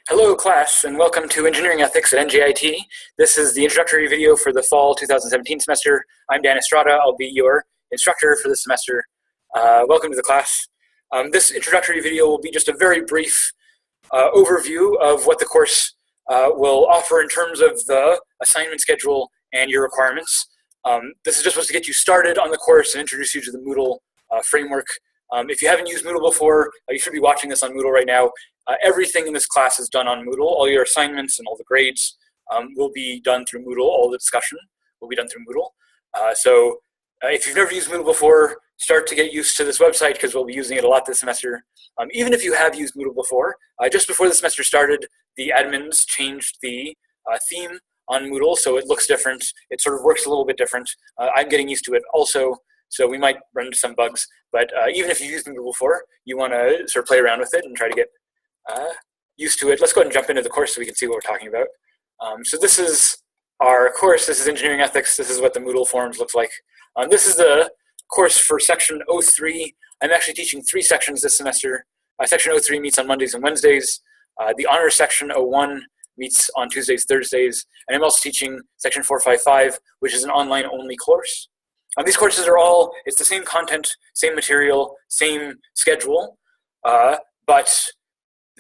Hello class, and welcome to Engineering Ethics at NJIT. This is the introductory video for the fall 2017 semester. I'm Dan Estrada. I'll be your instructor for this semester. Welcome to the class. This introductory video will be just a very brief overview of what the course will offer in terms of the assignment schedule and your requirements. This is just supposed to get you started on the course and introduce you to the Moodle framework. If you haven't used Moodle before, you should be watching this on Moodle right now. Everything in this class is done on Moodle. All your assignments and all the grades will be done through Moodle. All the discussion will be done through Moodle. So if you've never used Moodle before, start to get used to this website because we'll be using it a lot this semester. Even if you have used Moodle before, just before the semester started, the admins changed the theme on Moodle, so it looks different. It sort of works a little bit different. I'm getting used to it also, so we might run into some bugs. But even if you've used Moodle before, you want to sort of play around with it and try to get used to it. Let's go ahead and jump into the course so we can see what we're talking about. So this is our course. This is Engineering Ethics. This is what the Moodle forums looks like. This is the course for section 03. I'm actually teaching 3 sections this semester. Section 03 meets on Mondays and Wednesdays. The honors section 01 meets on Tuesdays, Thursdays. And I'm also teaching section 455, which is an online only course. These courses are all, it's the same content, same material, same schedule, but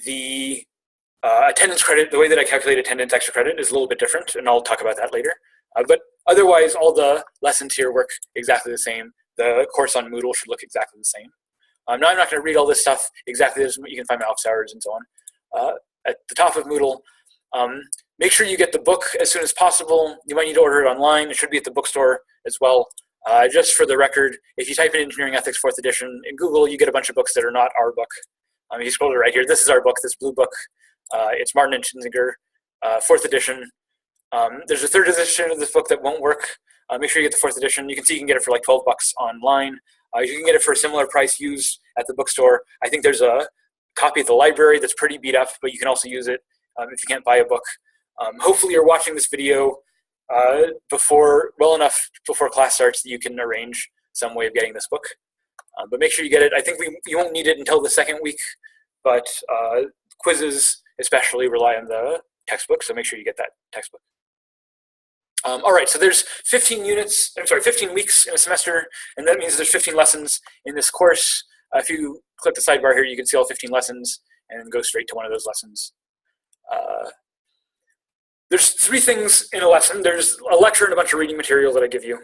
the attendance credit, the way that I calculate attendance extra credit is a little bit different, and I'll talk about that later. But otherwise, all the lessons here work exactly the same. The course on Moodle should look exactly the same. Now, I'm not going to read all this stuff exactly. You can find my office hours and so on. At the top of Moodle, make sure you get the book as soon as possible. You might need to order it online. It should be at the bookstore as well. Just for the record, if you type in Engineering Ethics 4th edition in Google, you get a bunch of books that are not our book. If you scroll to right here, this is our book, this blue book. It's Martin and Schinzinger, 4th edition. There's a 3rd edition of this book that won't work. Make sure you get the 4th edition. You can see you can get it for like 12 bucks online. You can get it for a similar price used at the bookstore. I think there's a copy at the library that's pretty beat up, but you can also use it if you can't buy a book. Hopefully you're watching this video well enough before class starts that you can arrange some way of getting this book. But make sure you get it. I think you won't need it until the 2nd week, but quizzes especially rely on the textbook, so make sure you get that textbook. All right, so there's 15 weeks in a semester, and that means there's 15 lessons in this course. If you click the sidebar here, you can see all 15 lessons and go straight to one of those lessons. There's 3 things in a lesson. There's a lecture and a bunch of reading material that I give you.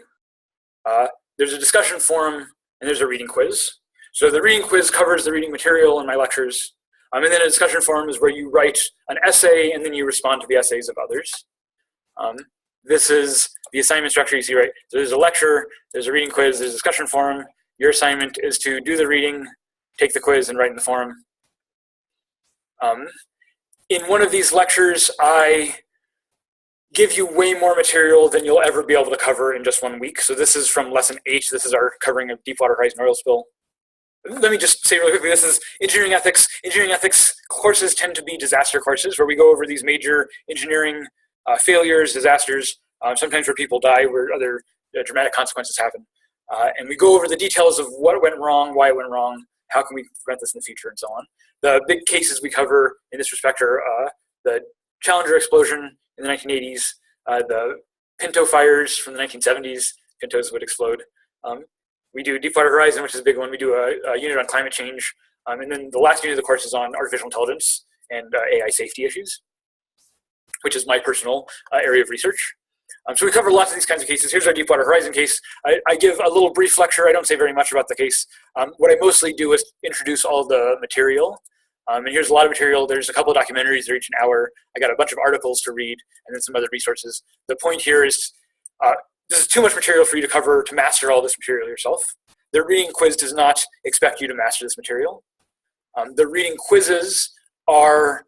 There's a discussion forum, and there's a reading quiz. So the reading quiz covers the reading material in my lectures. And then a discussion forum is where you write an essay and then you respond to the essays of others. This is the assignment structure you see, right? So there's a lecture, there's a reading quiz, there's a discussion forum. Your assignment is to do the reading, take the quiz, and write in the forum. In one of these lectures, I give you way more material than you'll ever be able to cover in just 1 week. So this is from lesson 8. This is our covering of Deepwater Horizon oil spill. Let me just say really quickly, this is Engineering Ethics. Engineering Ethics courses tend to be disaster courses where we go over these major engineering failures, disasters, sometimes where people die, where other dramatic consequences happen. And we go over the details of what went wrong, why it went wrong, how can we prevent this in the future, and so on. The big cases we cover in this respect are the Challenger explosion in the 1980s, the Pinto fires from the 1970s, Pintos would explode. We do Deepwater Horizon, which is a big one. We do a unit on climate change. And then the last unit of the course is on artificial intelligence and AI safety issues, which is my personal area of research. So we cover lots of these kinds of cases. Here's our Deepwater Horizon case. I give a little brief lecture. I don't say very much about the case. What I mostly do is introduce all the material. And here's a lot of material. There's a couple of documentaries. They're each an hour. I got a bunch of articles to read and then some other resources. The point here is this is too much material for you to cover to master all this material yourself. The reading quiz does not expect you to master this material. The reading quizzes are,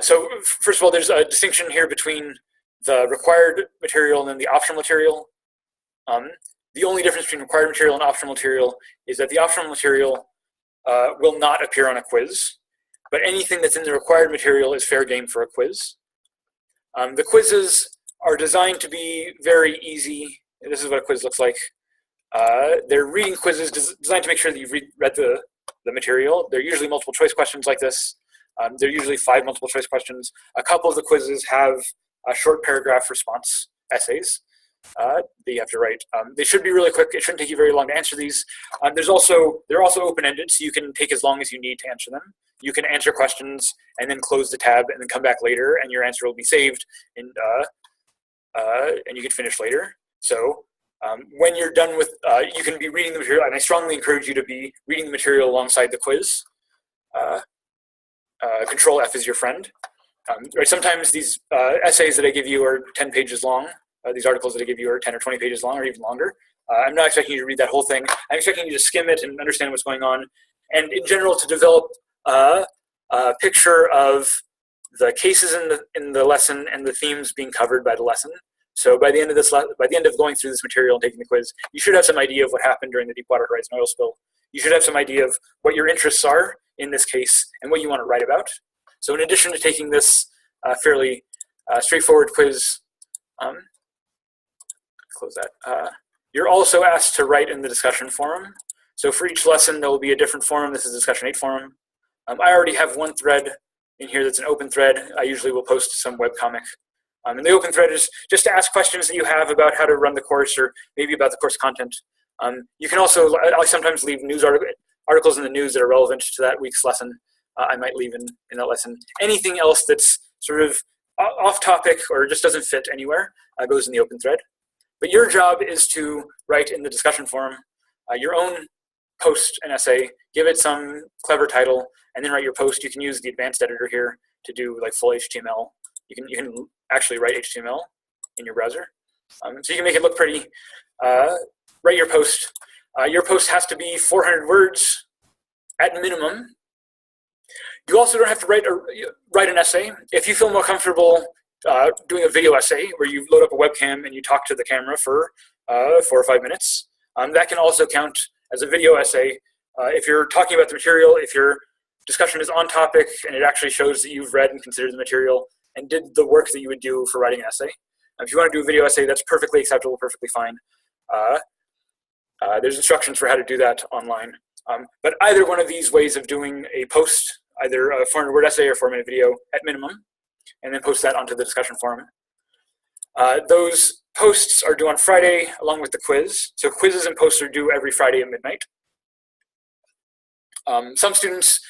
so first of all, there's a distinction here between the required material and then the optional material. The only difference between required material and optional material is that the optional material will not appear on a quiz, but anything that's in the required material is fair game for a quiz. The quizzes are designed to be very easy. This is what a quiz looks like. They're reading quizzes designed to make sure that you've read the material. They're usually multiple choice questions like this. They're usually 5 multiple choice questions. A couple of the quizzes have short paragraph response essays that you have to write. They should be really quick. It shouldn't take you very long to answer these. They're also open-ended, so you can take as long as you need to answer them. You can answer questions and then close the tab and then come back later, and your answer will be saved, and you can finish later. So when you're done with, you can be reading the material, and I strongly encourage you to be reading the material alongside the quiz. Control F is your friend. Right, sometimes these essays that I give you are 10 pages long. These articles that I give you are 10 or 20 pages long or even longer. I'm not expecting you to read that whole thing. I'm expecting you to skim it and understand what's going on, and in general to develop a picture of the cases in the lesson and the themes being covered by the lesson. So by the end of going through this material and taking the quiz, you should have some idea of what happened during the Deepwater Horizon oil spill. You should have some idea of what your interests are in this case and what you want to write about. So in addition to taking this fairly straightforward quiz, close that. You're also asked to write in the discussion forum. So for each lesson, there will be a different forum. This is discussion 8 forum. I already have one thread in here that's an open thread. I usually will post some webcomic. And the open thread is just to ask questions that you have about how to run the course or maybe about the course content. You can also, I sometimes leave news articles in the news that are relevant to that week's lesson. I might leave in that lesson. Anything else that's sort of off topic or just doesn't fit anywhere goes in the open thread. But your job is to write in the discussion forum your own post an essay, give it some clever title, and then write your post. You can use the advanced editor here to do like full HTML. You can actually write HTML in your browser. So you can make it look pretty. Write your post. Your post has to be 400 words at minimum. You also don't have to write an essay. If you feel more comfortable doing a video essay where you load up a webcam and you talk to the camera for 4 or 5 minutes, that can also count as a video essay. If you're talking about the material, if your discussion is on topic and it actually shows that you've read and considered the material and did the work that you would do for writing an essay. If you want to do a video essay, that's perfectly acceptable, perfectly fine. There's instructions for how to do that online. But either one of these ways of doing a post, either a 400-word essay or 4-minute video at minimum, and then post that onto the discussion forum. Those posts are due on Friday along with the quiz. So quizzes and posts are due every Friday at midnight. Some students,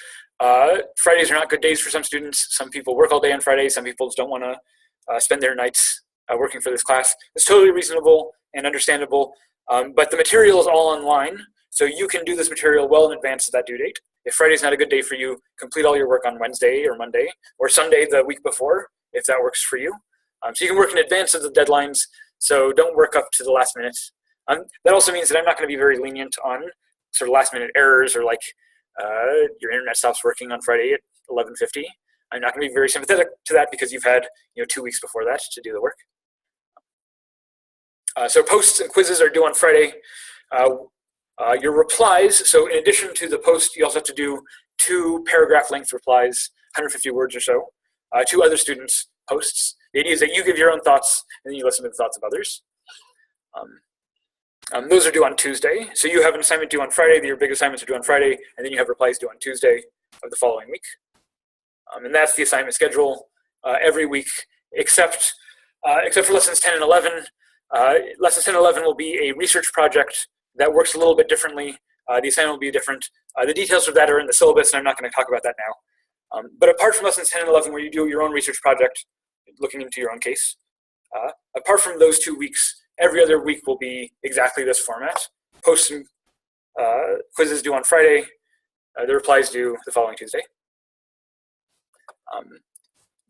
Fridays are not good days for some students. Some people work all day on Fridays. Some people just don't want to spend their nights working for this class. It's totally reasonable and understandable, but the material is all online, so you can do this material well in advance of that due date. If Friday's not a good day for you, complete all your work on Wednesday or Monday or Sunday the week before, if that works for you. So you can work in advance of the deadlines, so don't work up to the last minute. That also means that I'm not going to be very lenient on sort of last minute errors or like your internet stops working on Friday at 11:50. I'm not going to be very sympathetic to that because you've had 2 weeks before that to do the work. So posts and quizzes are due on Friday. Your replies, so in addition to the post, you also have to do 2 paragraph length replies, 150 words or so, to other students' posts. The idea is that you give your own thoughts and then you listen to the thoughts of others. Those are due on Tuesday. So you have an assignment due on Friday, your big assignments are due on Friday, and then you have replies due on Tuesday of the following week. And that's the assignment schedule every week, except for lessons 10 and 11. Lessons 10 and 11 will be a research project that works a little bit differently. The assignment will be different. The details of that are in the syllabus, and I'm not going to talk about that now. But apart from lessons 10 and 11, where you do your own research project, looking into your own case, apart from those 2 weeks, every other week will be exactly this format. Posts and quizzes due on Friday, the replies due the following Tuesday.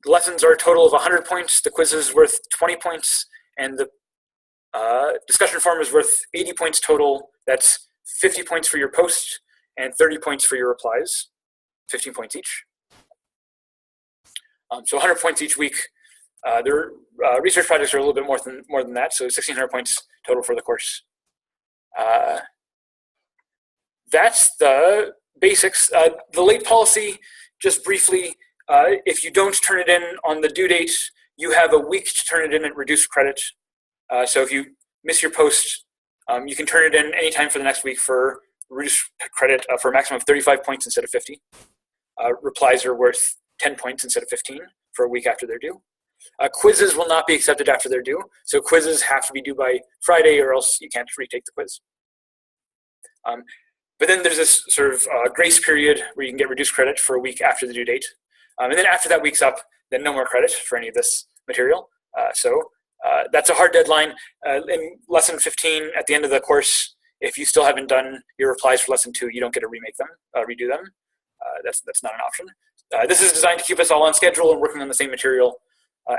The lessons are a total of 100 points, the quiz is worth 20 points, and the discussion forum is worth 80 points total. That's 50 points for your post and 30 points for your replies, 15 points each. So 100 points each week. Their research projects are a little bit more than that, so 1,600 points total for the course. That's the basics. The late policy, just briefly, if you don't turn it in on the due date, you have a week to turn it in at reduced credit. So if you miss your post, you can turn it in anytime for the next week for reduced credit for a maximum of 35 points instead of 50. Replies are worth 10 points instead of 15 for a week after they're due. Quizzes will not be accepted after they're due, so quizzes have to be due by Friday or else you can't retake the quiz. But then there's this sort of grace period where you can get reduced credit for a week after the due date. And then after that week's up, then no more credit for any of this material. So that's a hard deadline. In lesson 15, at the end of the course, if you still haven't done your replies for lesson 2, you don't get to remake them, redo them. That's not an option. This is designed to keep us all on schedule and working on the same material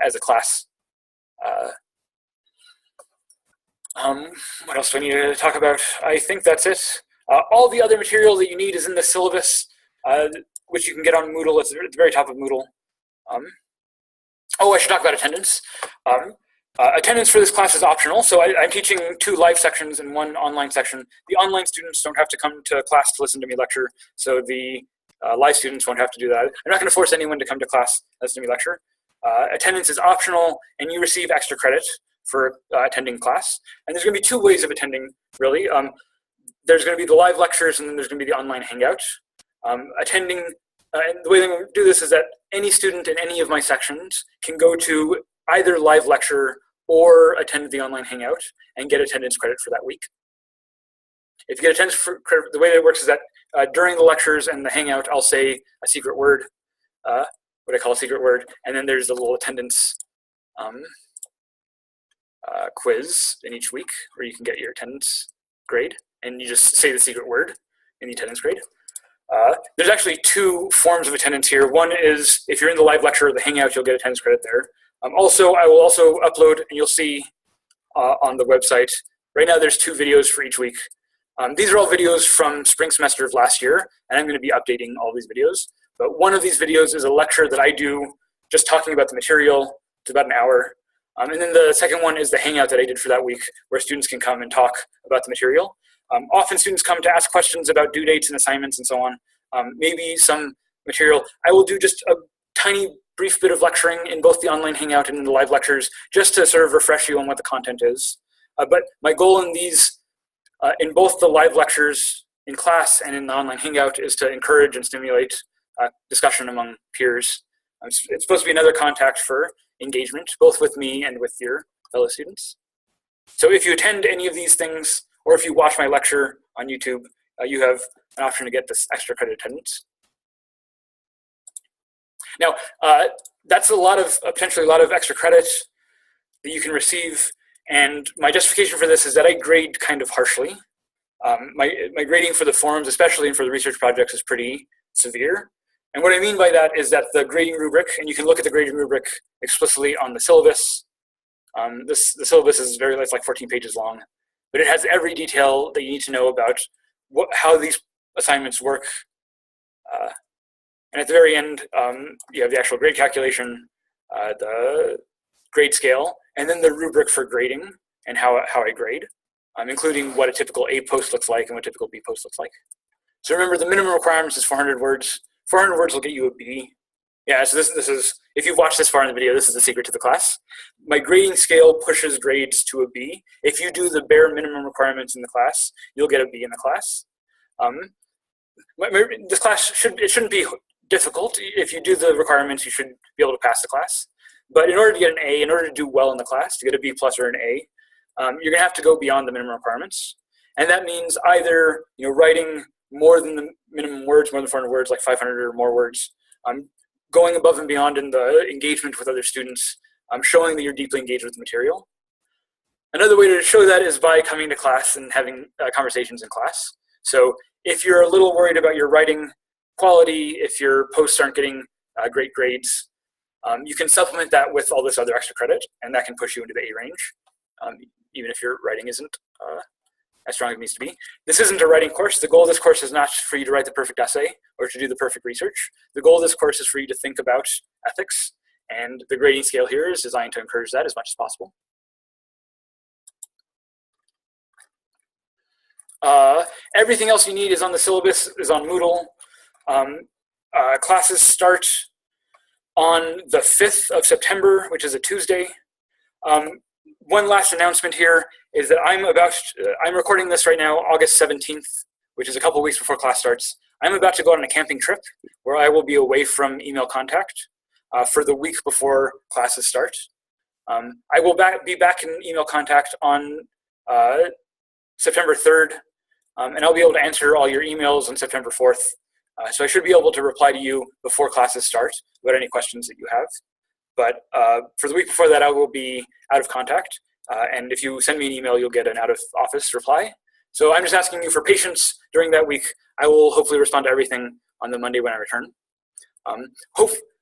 as a class. What else do I need to talk about? I think that's it. All the other material that you need is in the syllabus, which you can get on Moodle. It's at the very top of Moodle. Oh, I should talk about attendance. Attendance for this class is optional. So I'm teaching 2 live sections and 1 online section. The online students don't have to come to class to listen to me lecture, so the live students won't have to do that. I'm not going to force anyone to come to class to listen to me lecture. Attendance is optional, and you receive extra credit for attending class. And there's going to be 2 ways of attending, really. There's going to be the live lectures, and then there's going to be the online hangout. Attending, and the way I'm going to do this is that any student in any of my sections can go to either live lecture or attend the online hangout and get attendance credit for that week. If you get attendance credit, the way that it works is that during the lectures and the hangout, I'll say a secret word, what I call a secret word, and then there's a little attendance quiz in each week where you can get your attendance grade, and you just say the secret word in the attendance grade. There's actually 2 forms of attendance here. One is if you're in the live lecture or the hangout, you'll get attendance credit there. Also, I will also upload, and you'll see on the website, right now there's 2 videos for each week. These are all videos from spring semester of last year, and I'm going to be updating all these videos. But one of these videos is a lecture that I do just talking about the material. It's about an hour. And then the second one is the hangout that I did for that week, where students can come and talk about the material. Often students come to ask questions about due dates and assignments and so on. Maybe some material. I will do just a tiny brief bit of lecturing in both the online hangout and in the live lectures, just to sort of refresh you on what the content is. But my goal in these, in both the live lectures in class and in the online hangout, is to encourage and stimulate discussion among peers. It's supposed to be another contact for engagement, both with me and with your fellow students. So if you attend any of these things, or if you watch my lecture on YouTube, you have an option to get this extra credit attendance. Now, that's a lot of, potentially a lot of extra credit that you can receive. And my justification for this is that I grade kind of harshly. My grading for the forums, especially and for the research projects, is pretty severe. And what I mean by that is that the grading rubric, and you can look at the grading rubric explicitly on the syllabus. The syllabus is it's like 14 pages long, but it has every detail that you need to know about how these assignments work. And at the very end, you have the actual grade calculation, the grade scale, and then the rubric for grading and how I grade, including what a typical A post looks like and what a typical B post looks like. So remember, the minimum requirements is 400 words. 400 words will get you a B. Yeah, so this is, if you've watched this far in the video, this is the secret to the class. My grading scale pushes grades to a B. If you do the bare minimum requirements in the class, you'll get a B in the class. This class shouldn't be difficult. If you do the requirements, you should be able to pass the class. But in order to get an A, in order to do well in the class, to get a B plus or an A, you're gonna have to go beyond the minimum requirements. And that means either writing more than the minimum words, more than 400 words, like 500 or more words, going above and beyond in the engagement with other students, showing that you're deeply engaged with the material. Another way to show that is by coming to class and having conversations in class. So if you're a little worried about your writing quality, if your posts aren't getting great grades, you can supplement that with all this other extra credit, and that can push you into the A range, even if your writing isn't as strong as it needs to be. This isn't a writing course. The goal of this course is not for you to write the perfect essay or to do the perfect research. The goal of this course is for you to think about ethics, and the grading scale here is designed to encourage that as much as possible. Everything else you need is on the syllabus, is on Moodle. Classes start on the 5th of September, which is a Tuesday. One last announcement here is that I'm recording this right now, August 17th, which is a couple weeks before class starts. I'm about to go on a camping trip where I will be away from email contact for the week before classes start. I will be back in email contact on September 3rd, and I'll be able to answer all your emails on September 4th. So I should be able to reply to you before classes start about any questions that you have. But for the week before that, I will be out of contact. And if you send me an email, you'll get an out-of-office reply. So I'm just asking you for patience during that week. I will hopefully respond to everything on the Monday when I return.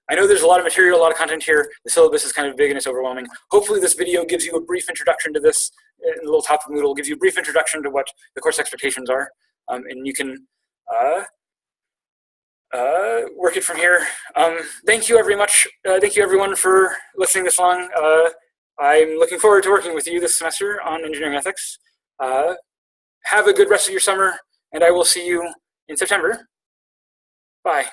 I know there's a lot of material, a lot of content here. The syllabus is kind of big and it's overwhelming. Hopefully this video gives you a brief introduction to this. In the little top of Moodle gives you a brief introduction to what the course expectations are. And you can work it from here. Thank you very much. Thank you everyone for listening this long. I'm looking forward to working with you this semester on engineering ethics. Have a good rest of your summer, and I will see you in September. Bye.